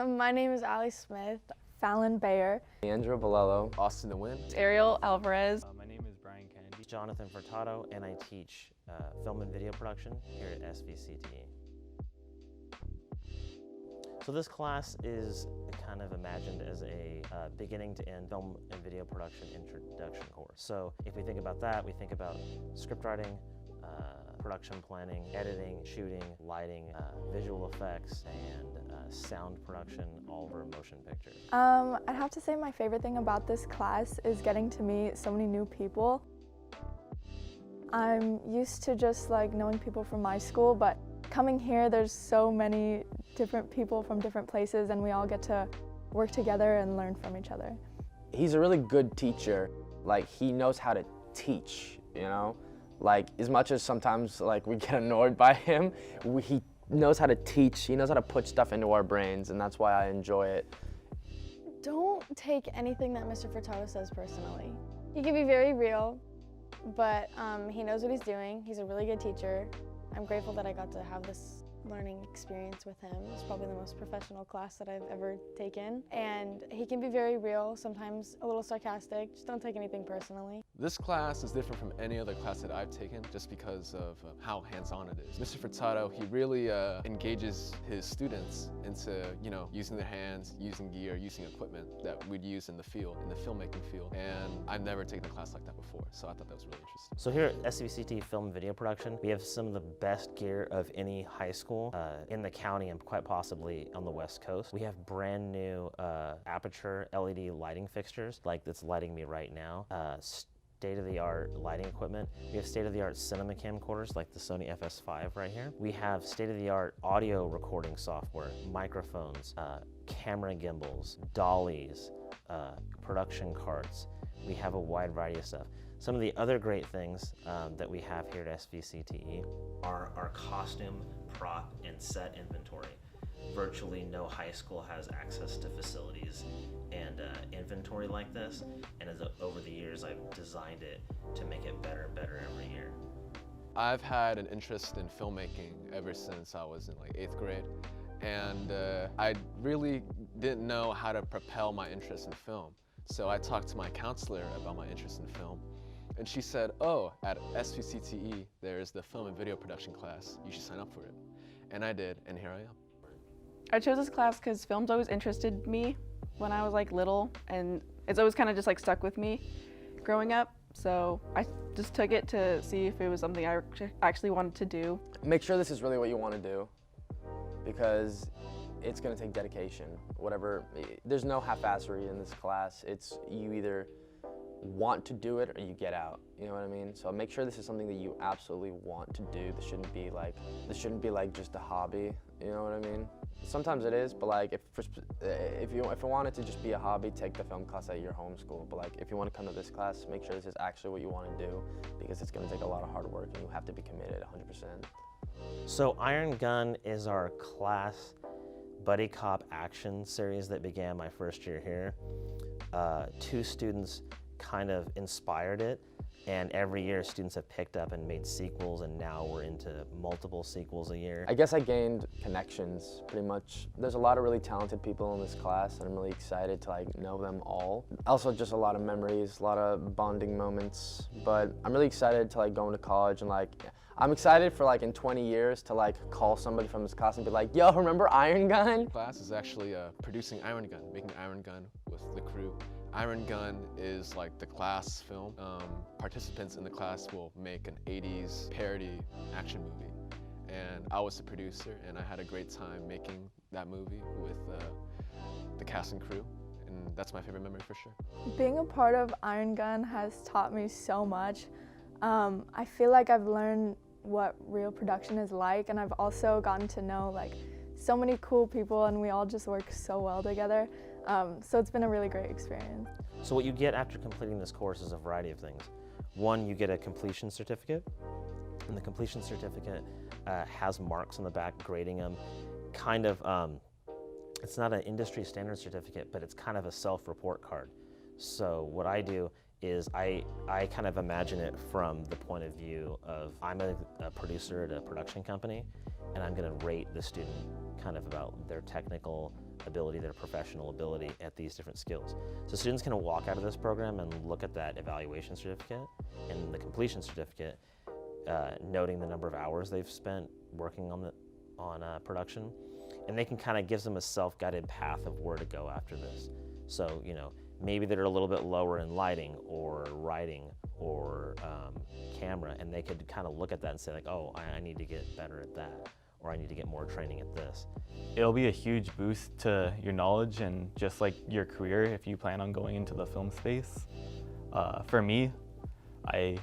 My name is Ali Smith. Fallon Bayer. Andrew Bolello. Austin DeWin. Ariel Alvarez. My name is Brian Kennedy. Jonathan Furtado, and I teach film and video production here at SVCTE. So this class is kind of imagined as a beginning to end film and video production introduction course. So if we think about that, we think about script writing, production planning, editing, shooting, lighting, visual effects, and sound production, all over motion pictures. I'd have to say my favorite thing about this class is getting to meet so many new people. I'm used to just like knowing people from my school, but coming here there's so many different people from different places and we all get to work together and learn from each other. He's a really good teacher. Like, he knows how to teach, you know? Like, as much as sometimes like we get annoyed by him, he knows how to teach, he knows how to put stuff into our brains, and that's why I enjoy it. Don't take anything that Mr. Furtado says personally. He can be very real, but he knows what he's doing. He's a really good teacher. I'm grateful that I got to have this learning experience with him. It's probably the most professional class that I've ever taken. And he can be very real, sometimes a little sarcastic. Just don't take anything personally. This class is different from any other class that I've taken just because of how hands-on it is. Mr. Furtado, he really engages his students into, using their hands, using gear, using equipment that we'd use in the field, in the filmmaking field. And I've never taken a class like that before, so I thought that was really interesting. So here at SVCT Film and Video Production, we have some of the best gear of any high school in the county and quite possibly on the West Coast. We have brand new Aperture LED lighting fixtures like that's lighting me right now. State-of-the-art lighting equipment. We have state-of-the-art cinema camcorders like the Sony FS5 right here. We have state-of-the-art audio recording software, microphones, camera gimbals, dollies, production carts. We have a wide variety of stuff. Some of the other great things that we have here at SVCTE are our costume, prop, and set inventory. Virtually no high school has access to facilities and inventory like this, and over the years I've designed it to make it better and better every year. I've had an interest in filmmaking ever since I was in like 8th grade, and I really didn't know how to propel my interest in film. So I talked to my counselor about my interest in film, and she said, oh, at SVCTE there's the film and video production class, you should sign up for it. And I did, and here I am. I chose this class because film's always interested me when I was like little, and it's always kind of just like stuck with me growing up. So I just took it to see if it was something I actually wanted to do. Make sure this is really what you want to do, because it's going to take dedication. Whatever, there's no half-assery in this class. It's you either want to do it or you get out, you know what I mean? So make sure this is something that you absolutely want to do. This shouldn't be like just a hobby, you know what I mean? Sometimes it is, but like if you want it to just be a hobby, take the film class at your home school. But like if you want to come to this class, make sure this is actually what you want to do, because it's going to take a lot of hard work and you have to be committed 100%. So Iron Gun is our class buddy cop action series that began my first year here. 2 students kind of inspired it, and every year students have picked up and made sequels, and now we're into multiple sequels a year. I guess I gained connections, pretty much. There's a lot of really talented people in this class, and I'm really excited to like know them all. Also just a lot of memories, a lot of bonding moments, but I'm really excited to like go into college, and like I'm excited for like in 20 years to like call somebody from this class and be like, yo, remember Iron Gun? Class is actually producing Iron Gun, making Iron Gun with the crew. Iron Gun is like the class film. Participants in the class will make an 80s parody action movie. And I was the producer, and I had a great time making that movie with the cast and crew. And that's my favorite memory for sure. Being a part of Iron Gun has taught me so much. I feel like I've learned what real production is like, and I've also gotten to know like so many cool people, and we all just work so well together. So it's been a really great experience. So what you get after completing this course is a variety of things. One, you get a completion certificate, and the completion certificate has marks on the back grading them. Kind of, it's not an industry standard certificate, but it's kind of a self-report card. So what I do is I kind of imagine it from the point of view of I'm a producer at a production company, and I'm going to rate the student kind of about their technical ability, their professional ability at these different skills. So students can walk out of this program and look at that evaluation certificate and the completion certificate, noting the number of hours they've spent working on production, and they can kind of gives them a self-guided path of where to go after this. So, you know, maybe they're a little bit lower in lighting or writing or camera, and they could kind of look at that and say like, oh, I need to get better at that, or I need to get more training at this. It'll be a huge boost to your knowledge and just like your career if you plan on going into the film space. For me, I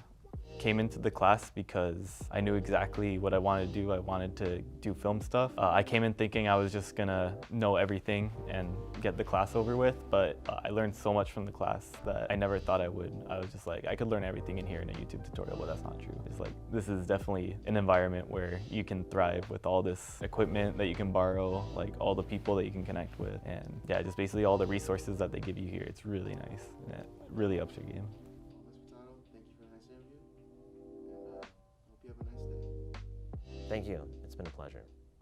came into the class because I knew exactly what I wanted to do. I wanted to do film stuff. I came in thinking I was just gonna know everything and get the class over with, but I learned so much from the class that I never thought I would. I was just like, I could learn everything in here in a YouTube tutorial, but that's not true. It's like, this is definitely an environment where you can thrive with all this equipment that you can borrow, like all the people that you can connect with, and yeah, just basically all the resources that they give you here. It's really nice, and it really ups your game. Thank you. It's been a pleasure.